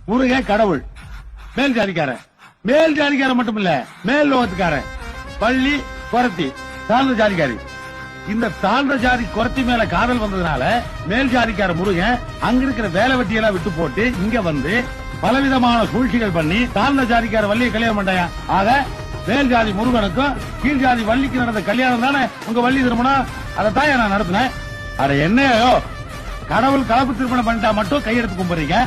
முருகன் கடவுள், மேல் ஜாதிக்காரன். மேல் ஜாதிக்காரன் மட்டும் இல்ல, மேல் லோகத்துக்காரன். பள்ளி குரத்தி தாழ்ந்த ஜாதிக்காரி. இந்த தாழ்ந்த ஜாதி குரத்தி மேல காதல் வந்ததுனால மேல் ஜாதிக்கார முருகன் அங்க இருக்கிற வேலை வெட்டியெல்லாம் விட்டு போட்டு இங்க வந்து பலவிதமான சூழ்ச்சிகள் பண்ணி தாழ்ந்த ஜாதிக்கார வள்ளியை கல்யாணம் பண்ணாயா. ஆக மேல் ஜாதி முருகனுக்கும் கீழ் ஜாதி வள்ளிக்கு நடந்த கல்யாணம் தானே உங்க வள்ளி திருமணம். அதைத்தான் நான் நடத்தினேன். அட என்னையோ கடவுள் கலப்பு திருமணம் பண்ணிட்டா மட்டும் கையெடுத்து கும்பிடுறீங்க.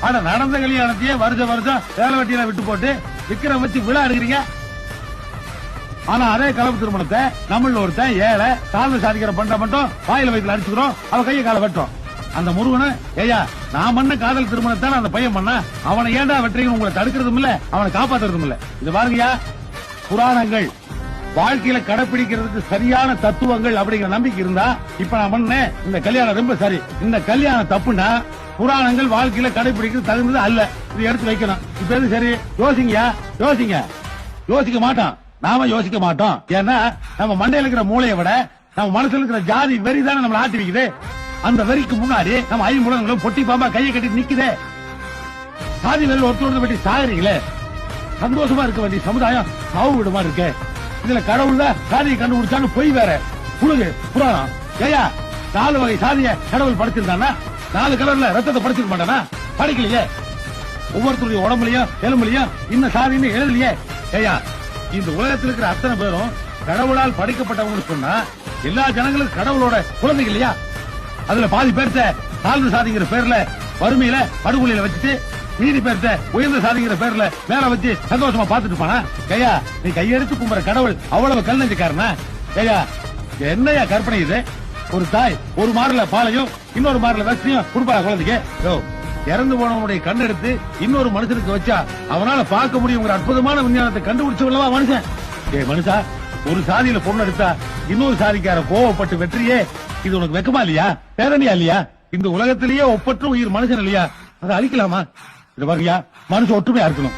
ஆனா நடந்த கல்யாணத்தையே வருஷம் வேலை வெட்டியெல்லாம் விட்டு போட்டு விக்கிரம் வச்சு விழா எடுக்கிறீங்க. ஆனா அதே கலப்பு திருமணத்தை நம்மள ஒருத்தன் ஏழை தாழ்ந்த சாதிக்கிற பண்ற மட்டும் வாயில வயிற்றுல அடிச்சுக்கிறோம், அவன் கையை கால வெட்டுறோம். அந்த முருகனை ஏயா நான் பண்ண காதல் திருமணத்தை அந்த பையன் பண்ண அவனை ஏண்டா வெட்டுறீங்க, உங்களை தடுக்கிறதும் இல்ல அவனை காப்பாத்துறதும் இல்ல. இது பாருங்கயா, புராணங்கள் வாழ்க்கையில கடைபிடிக்கிறதுக்கு சரியான தத்துவங்கள் அப்படிங்கிற நம்பிக்கை இருந்தா இப்ப நான் பண்ணேன் இந்த கல்யாணம் ரொம்ப சரி. இந்த கல்யாணம் தப்புனா புராணங்கள் வாழ்க்கையில கடைபிடிக்கிறது தகுந்தது அல்ல. இது எடுத்து வைக்கணும். இப்ப எது சரி யோசிங்கயா, யோசிக்க மாட்டான். நாம யோசிக்க மாட்டோம். ஏன்னா நம்ம மண்டையில இருக்கிற மூளையை விட நம்ம மனசுல இருக்கிற ஜாதி வெறி தானே நம்மள ஆட்டி வைக்குது. அந்த வெறிக்கு முன்னாடி நம்ம ஐம்புலங்களும் பொட்டி பாம்பா கையை கட்டி நிக்குதே. சாதி வெறி ஒருத்தர் பற்றி சாகுறீங்களே. சந்தோஷமா இருக்க வேண்டிய சமுதாயம் சாவு விடுமா இருக்கு. இதுல கடவுள் தான் சாதியை கண்டுபிடிச்சான்னு பொய் வேற புழுகு புராணம். ஏயா 4 வகை சாதிய கடவுள் படைச்சிருந்தானா 4 கலர்ல ரத்தத்தை படைச்சிருக்க மாட்டானா? படிக்கலையே. ஒவ்வொருத்தருடைய உடம்புலயும் எலும்புலயும் இன்னும் சாதின்னு எழுதலையே. ஏயா இந்த உலகத்தில் இருக்கிற அத்தனை பேரும் கடவுளால் படைக்கப்பட்டவங்க சொன்னா எல்லா ஜனங்களும் கடவுளோட குழந்தைகள் இல்லையா? அதுல பாதி பேர்த்த தாழ்ந்த சாதிங்கிற பேர்ல வறுமையில படுகொலையில வச்சுட்டு மீதி பேர்த்த உயர்ந்த சாதிங்கிற பேர்ல மேல வச்சு சந்தோஷமா பாத்துட்டு போனா. கையா நீ கையெடுத்து கும்புற கடவுள் அவ்வளவு கல் நெஞ்சுக்காரனா? கையா என்னையா கற்பனை இது? ஒரு தாய் ஒரு மாறுல பாலையும் இன்னொரு மாறுல வசதியும் கொடுப்பா குழந்தைக்கு. இறந்து போனவனுடைய கண்ணெடுத்து இன்னொரு மனுஷனுக்கு வச்சா அவனால பார்க்க முடியும் அற்புதமான விஞ்ஞானத்தை கண்டுபிடிச்சவல்லவா மனுஷன். மனுஷா ஒரு சாதியில பொண்ணு எடுத்தா இன்னொரு சாதிக்கார கோவப்பட்டு வெற்றியே. இது உனக்கு வெக்கமா இல்லையா? பேரணியா இல்லையா? இந்த உலகத்திலேயே ஒப்பற்ற உயிர் மனுஷன் இல்லையா? அதை அழிக்கலாமா? இது பாருயா, மனுஷன் ஒற்றுமையா இருக்கணும்.